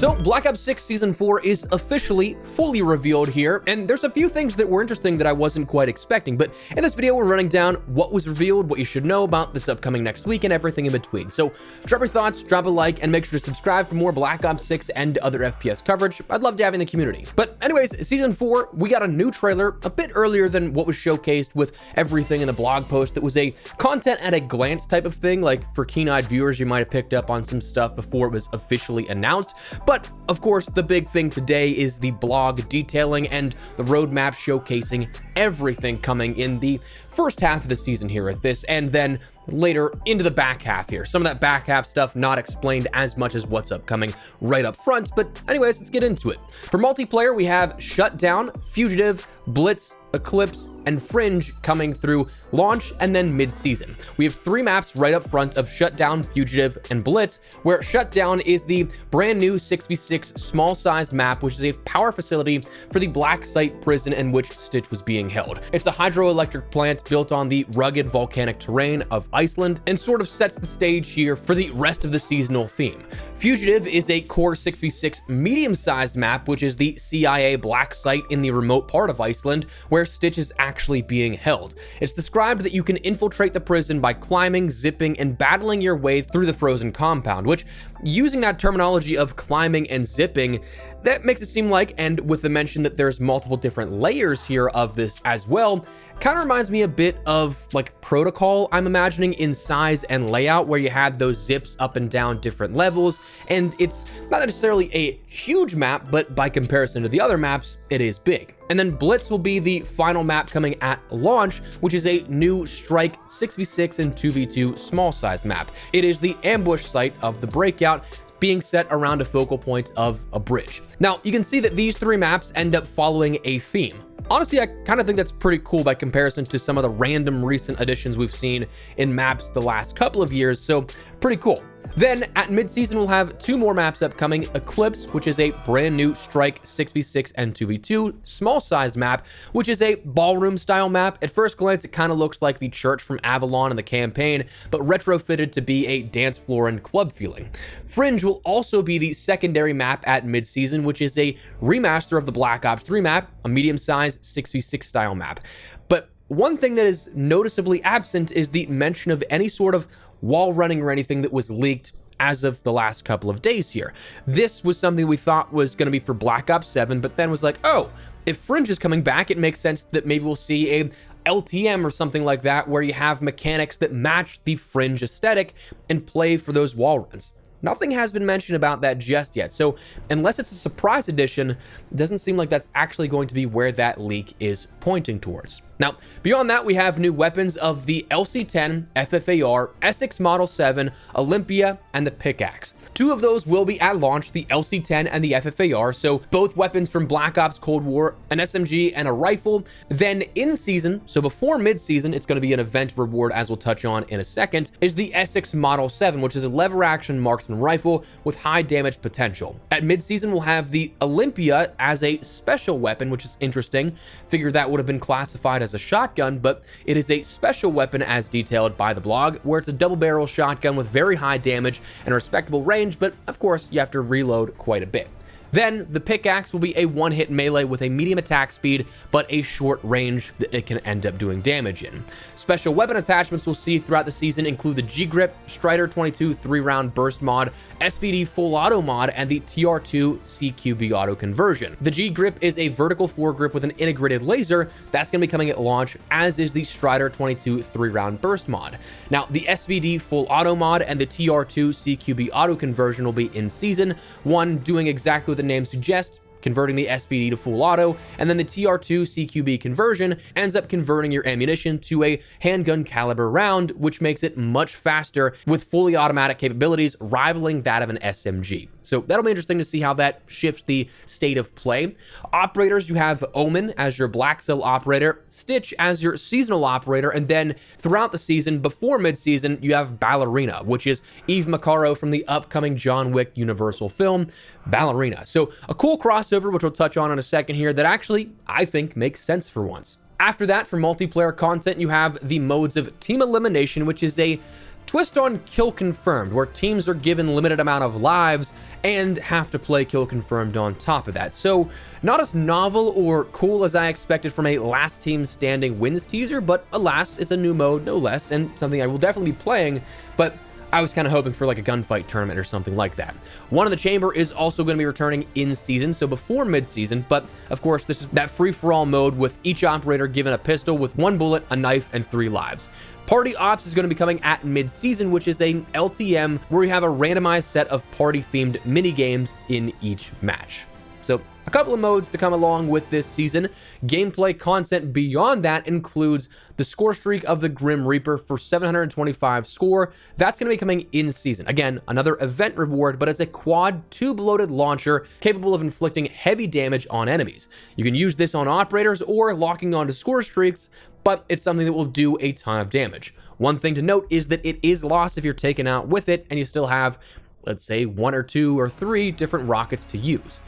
So Black Ops 6 Season 4 is officially fully revealed here, and there's a few things that were interesting that I wasn't quite expecting, but in this video we're running down what was revealed, what you should know about that's upcoming next week, and everything in between. So drop your thoughts, drop a like, and make sure to subscribe for more Black Ops 6 and other FPS coverage. I'd love to have you in the community. But anyways, Season 4, we got a new trailer a bit earlier than what was showcased with everything in a blog post that was a content at a glance type of thing. Like for keen-eyed viewers, you might have picked up on some stuff before it was officially announced. But of course, the big thing today is the blog detailing and the roadmap showcasing everything coming in the first half of the season here at this, and then later into the back half here. Some of that back half stuff not explained as much as what's upcoming right up front, but anyways, let's get into it. For multiplayer, we have Shutdown, Fugitive, Blitz, Eclipse, and Fringe coming through launch and then mid-season. We have 3 maps right up front of Shutdown, Fugitive, and Blitz, where Shutdown is the brand new 6v6 small-sized map, which is a power facility for the Black Site prison in which Stitch was being held. It's a hydroelectric plant built on the rugged volcanic terrain of Iceland and sort of sets the stage here for the rest of the seasonal theme. Fugitive is a core 6v6 medium-sized map, which is the CIA Black Site in the remote part of Iceland, where Stitch is actually being held. It's described that you can infiltrate the prison by climbing, zipping, and battling your way through the frozen compound, which, using that terminology of climbing and zipping, that makes it seem like, and with the mention that there's multiple different layers here of this as well, kind of reminds me a bit of like Protocol, I'm imagining, in size and layout, where you had those zips up and down different levels, and it's not necessarily a huge map, but by comparison to the other maps, it is big. And then Blitz will be the final map coming at launch, which is a new strike 6v6 and 2v2 small size map. It is the ambush site of the breakout, being set around a focal point of a bridge. Now, you can see that these 3 maps end up following a theme. Honestly, I kind of think that's pretty cool by comparison to some of the random recent additions we've seen in maps the last couple of years, so pretty cool. Then at mid-season, we'll have 2 more maps upcoming. Eclipse, which is a brand new strike 6v6 and 2v2 small-sized map, which is a ballroom-style map. At first glance, it kind of looks like the church from Avalon in the campaign, but retrofitted to be a dance floor and club feeling. Fringe will also be the secondary map at mid-season, which is a remaster of the Black Ops 3 map, a medium-sized 6v6 style map. But one thing that is noticeably absent is the mention of any sort of wall running or anything that was leaked as of the last couple of days here. This was something we thought was going to be for Black Ops 7, but then was like, oh, if Fringe is coming back, it makes sense that maybe we'll see a LTM or something like that, where you have mechanics that match the Fringe aesthetic and play for those wall runs. Nothing has been mentioned about that just yet, so unless it's a surprise edition, it doesn't seem like that's actually going to be where that leak is pointing towards. Now, beyond that, we have new weapons of the LC-10, FFAR, Essex Model 7, Olympia, and the Pickaxe. 2 of those will be at launch, the LC-10 and the FFAR, so both weapons from Black Ops Cold War, an SMG, and a rifle. Then in season, so before mid-season, it's going to be an event reward, as we'll touch on in a second, is the Essex Model 7, which is a lever-action marksman rifle with high damage potential. At mid-season, we'll have the Olympia as a special weapon, which is interesting. Figure that would have been classified as a shotgun, but it is a special weapon as detailed by the blog, where it's a double barrel shotgun with very high damage and a respectable range, but of course you have to reload quite a bit. Then the Pickaxe will be a one-hit melee with a medium attack speed, but a short range that it can end up doing damage in. Special weapon attachments we'll see throughout the season include the G-Grip, Strider 22 3-round burst mod, SVD full auto mod, and the TR2 CQB auto conversion. The G-Grip is a vertical foregrip with an integrated laser that's going to be coming at launch, as is the Strider 22 3-round burst mod. Now, the SVD full auto mod and the TR2 CQB auto conversion will be in season, one doing exactly what the name suggests, converting the SVD to full auto, and then the TR2 CQB conversion ends up converting your ammunition to a handgun caliber round, which makes it much faster with fully automatic capabilities rivaling that of an SMG. So that'll be interesting to see how that shifts the state of play. Operators, you have Omen as your Black Cell operator, Stitch as your seasonal operator, and then throughout the season, before mid-season, you have Ballerina, which is Eve Macaro from the upcoming John Wick Universal film, Ballerina. So a cool crossover, which we'll touch on in a second here, that actually, I think, makes sense for once. After that, for multiplayer content, you have the modes of Team Elimination, which is a twist on kill confirmed, where teams are given limited amount of lives and have to play kill confirmed on top of that. So not as novel or cool as I expected from a last team standing wins teaser, but alas, it's a new mode no less, and something I will definitely be playing, but I was kind of hoping for like a gunfight tournament or something like that. One in the Chamber is also going to be returning in season, so before mid-season, but of course this is that free-for-all mode with each operator given a pistol with 1 bullet, a knife, and 3 lives. Party Ops is going to be coming at mid-season, which is an LTM where we have a randomized set of party-themed mini-games in each match. So a couple of modes to come along with this season. Gameplay content beyond that includes the score streak of the Grim Reaper for 725 score. That's going to be coming in season. Again, another event reward, but it's a quad tube-loaded launcher capable of inflicting heavy damage on enemies. You can use this on operators or locking onto score streaks, but it's something that will do a ton of damage. One thing to note is that it is lost if you're taken out with it and you still have, let's say, 1 or 2 or 3 different rockets to use.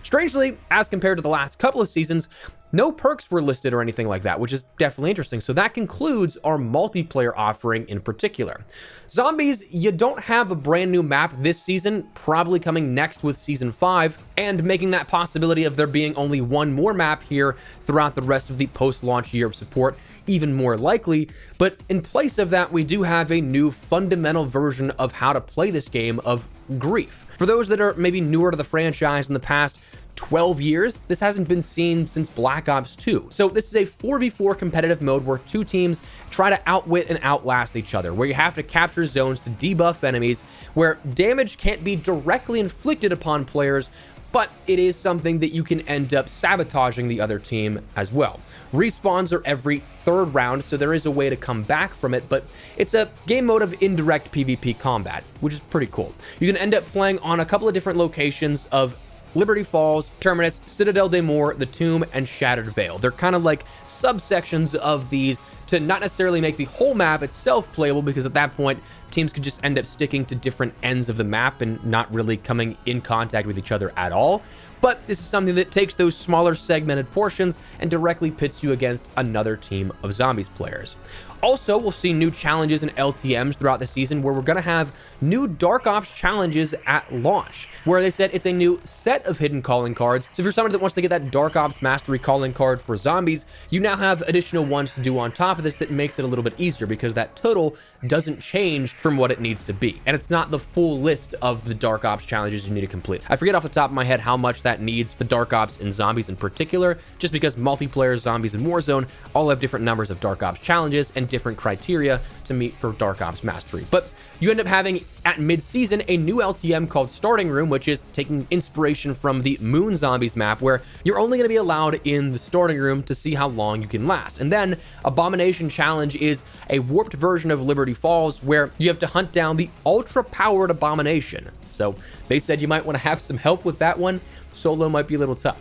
Strangely, as compared to the last couple of seasons, no perks were listed or anything like that, which is definitely interesting. So that concludes our multiplayer offering in particular. Zombies, you don't have a brand new map this season, probably coming next with Season 5, and making that possibility of there being only one more map here throughout the rest of the post-launch year of support even more likely. But in place of that, we do have a new fundamental version of how to play this game of Grief. For those that are maybe newer to the franchise in the past 12 years, this hasn't been seen since Black Ops 2. So this is a 4v4 competitive mode where 2 teams try to outwit and outlast each other, where you have to capture zones to debuff enemies, where damage can't be directly inflicted upon players, but it is something that you can end up sabotaging the other team as well. Respawns are every 3rd round, so there is a way to come back from it, but it's a game mode of indirect PvP combat, which is pretty cool. You can end up playing on a couple of different locations of Liberty Falls, Terminus, Citadel de Mor, the Tomb, and Shattered Vale. They're kind of like subsections of these to not necessarily make the whole map itself playable, because at that point, teams could just end up sticking to different ends of the map and not really coming in contact with each other at all. But this is something that takes those smaller segmented portions and directly pits you against another team of zombies players. Also, we'll see new challenges and LTMs throughout the season, where we're going to have new Dark Ops challenges at launch, where they said it's a new set of hidden calling cards. So if you're someone that wants to get that Dark Ops Mastery calling card for zombies, you now have additional ones to do on top of this that makes it a little bit easier, because that total doesn't change from what it needs to be. And it's not the full list of the Dark Ops challenges you need to complete. I forget off the top of my head how much that needs the Dark Ops and zombies in particular, just because multiplayer, zombies, and Warzone all have different numbers of Dark Ops challenges and different criteria to meet for Dark Ops Mastery. But you end up having at mid-season a new LTM called Starting Room, which is taking inspiration from the Moon Zombies map, where you're only going to be allowed in the starting room to see how long you can last. And then Abomination Challenge is a warped version of Liberty Falls, where you have to hunt down the ultra-powered Abomination. So they said you might want to have some help with that one. Solo might be a little tough.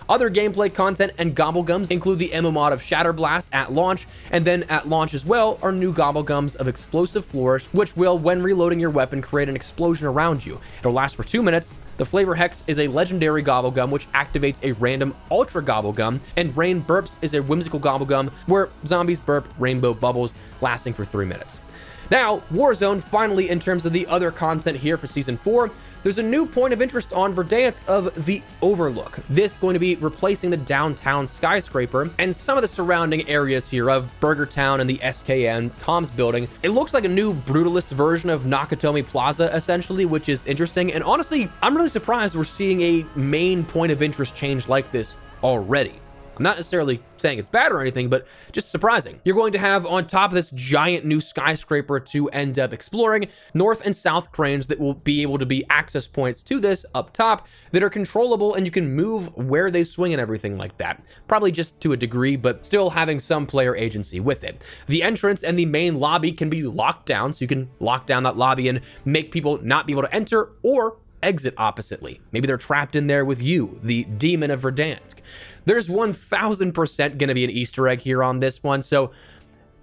Other gameplay content and Gobblegums include the MMO mod of Shatterblast at launch, and then at launch as well are new Gobblegums of Explosive Flourish, which will, when reloading your weapon, create an explosion around you. It'll last for 2 minutes. The Flavor Hex is a legendary Gobblegum which activates a random Ultra Gobblegum, and Rain Burps is a whimsical Gobblegum where zombies burp rainbow bubbles, lasting for 3 minutes. Now, Warzone, finally, in terms of the other content here for Season 4, there's a new point of interest on Verdansk of the Overlook. This is going to be replacing the downtown skyscraper and some of the surrounding areas here of Burger Town and the SKN comms building. It looks like a new brutalist version of Nakatomi Plaza, essentially, which is interesting. And honestly, I'm really surprised we're seeing a main point of interest change like this already. I'm not necessarily saying it's bad or anything, but just surprising. You're going to have on top of this giant new skyscraper to end up exploring north and south cranes that will be able to be access points to this up top that are controllable, and you can move where they swing and everything like that. Probably just to a degree, but still having some player agency with it. The entrance and the main lobby can be locked down, so you can lock down that lobby and make people not be able to enter or exit oppositely. Maybe they're trapped in there with you, the demon of Verdansk. There's 1000% going to be an Easter egg here on this one, so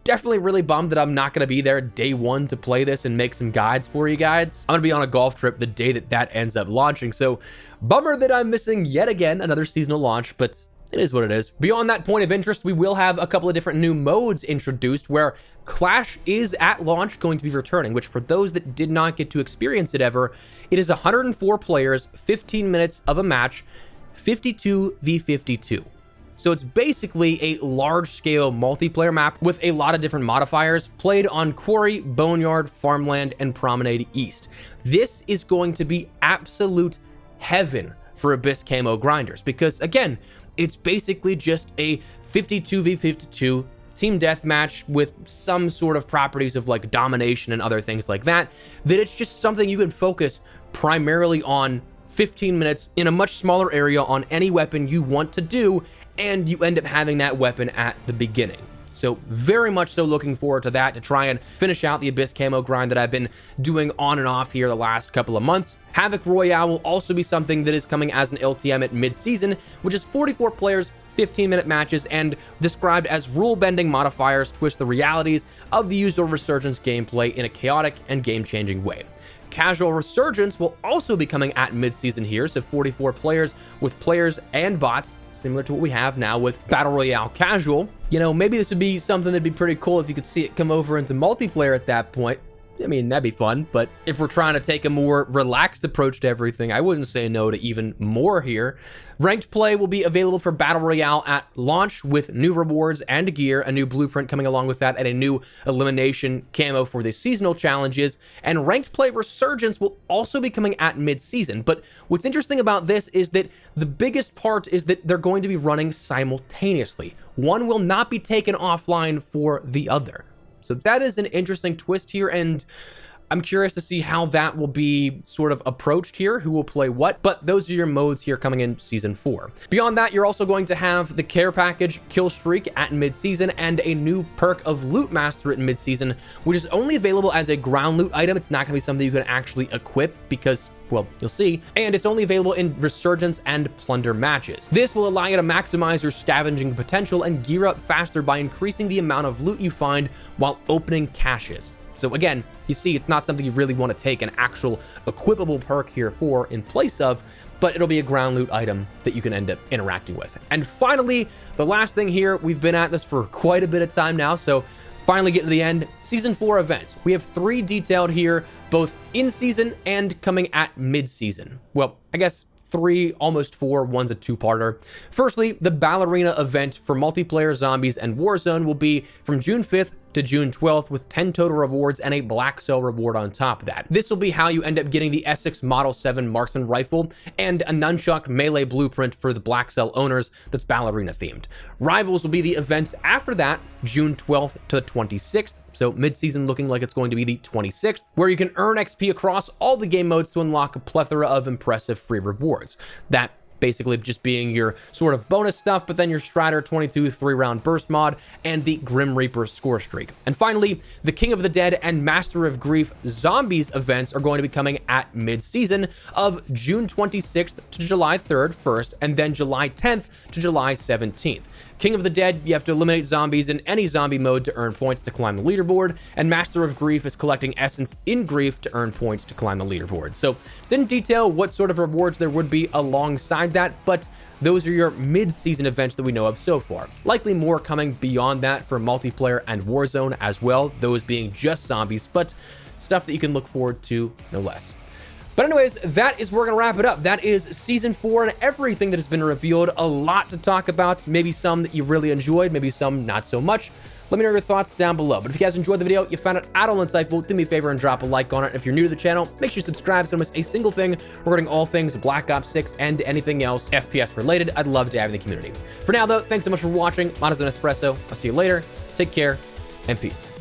definitely really bummed that I'm not going to be there day one to play this and make some guides for you guys. I'm going to be on a golf trip the day that ends up launching, so bummer that I'm missing yet again another seasonal launch, but it is what it is. Beyond that point of interest, we will have a couple of different new modes introduced where Clash is at launch going to be returning, which for those that did not get to experience it ever, it is 104 players, 15 minutes of a match, 52v52. So it's basically a large-scale multiplayer map with a lot of different modifiers played on Quarry, Boneyard, Farmland, and Promenade East. This is going to be absolute heaven for Abyss Camo grinders because, again, it's basically just a 52v52 team deathmatch with some sort of properties of like domination and other things like that, that it's just something you can focus primarily on 15 minutes in a much smaller area on any weapon you want to do, and you end up having that weapon at the beginning. So very much so looking forward to that to try and finish out the Abyss Camo grind that I've been doing on and off here the last couple of months. Havoc Royale will also be something that is coming as an LTM at mid-season, which is 44 players, 15-minute matches, and described as rule-bending modifiers twist the realities of the usual Resurgence gameplay in a chaotic and game-changing way. Casual Resurgence will also be coming at mid-season here, so 44 players with players and bots, similar to what we have now with Battle Royale Casual. You know, maybe this would be something that'd be pretty cool if you could see it come over into multiplayer at that point. I mean, that'd be fun, but if we're trying to take a more relaxed approach to everything, I wouldn't say no to even more here. Ranked play will be available for Battle Royale at launch with new rewards and gear, a new blueprint coming along with that, and a new elimination camo for the seasonal challenges. And Ranked play Resurgence will also be coming at mid-season. But what's interesting about this is that the biggest part is that they're going to be running simultaneously. One will not be taken offline for the other. So that is an interesting twist here, and I'm curious to see how that will be sort of approached here, who will play what, but those are your modes here coming in Season 4. Beyond that, you're also going to have the care package Kill Streak at mid-season and a new perk of Loot Master at mid-season, which is only available as a ground loot item. It's not going to be something you can actually equip because, well, you'll see, and it's only available in Resurgence and Plunder matches. This will allow you to maximize your scavenging potential and gear up faster by increasing the amount of loot you find while opening caches. So again, you see, it's not something you really want to take an actual equipable perk here for in place of, but it'll be a ground loot item that you can end up interacting with. And finally, the last thing here, we've been at this for quite a bit of time now, so finally getting to the end, Season 4 events. We have 3 detailed here, both in season and coming at mid-season. Well, I guess 3, almost 4, one's a 2-parter. Firstly, the Ballerina event for multiplayer zombies and Warzone will be from June 5th to June 12th with 10 total rewards and a black cell reward on top of that. This will be how you end up getting the Essex Model 7 marksman rifle and a nunchuck melee blueprint for the black cell owners that's ballerina themed. Rivals will be the event after that, June 12th to the 26th. So mid-season looking like it's going to be the 26th, where you can earn XP across all the game modes to unlock a plethora of impressive free rewards. That basically just being your sort of bonus stuff, but then your Strider 22 3-round burst mod and the Grim Reaper score streak. And finally, the King of the Dead and Master of Grief Zombies events are going to be coming at mid-season of June 26th to July 3rd first, and then July 10th to July 17th. King of the Dead, you have to eliminate zombies in any zombie mode to earn points to climb the leaderboard, and Master of Grief is collecting essence in Grief to earn points to climb the leaderboard. So, didn't detail what sort of rewards there would be alongside that, but those are your mid-season events that we know of so far. Likely more coming beyond that for multiplayer and Warzone as well, those being just zombies, but stuff that you can look forward to no less. But anyways, that is where we're going to wrap it up. That is Season 4 and everything that has been revealed. A lot to talk about. Maybe some that you really enjoyed, maybe some not so much. Let me know your thoughts down below. But if you guys enjoyed the video, you found it at all insightful, do me a favor and drop a like on it. If you're new to the channel, make sure you subscribe so you don't miss a single thing regarding all things Black Ops 6 and anything else FPS related. I'd love to have in the community. For now, though, thanks so much for watching. Mine has been Espresso. I'll see you later. Take care and peace.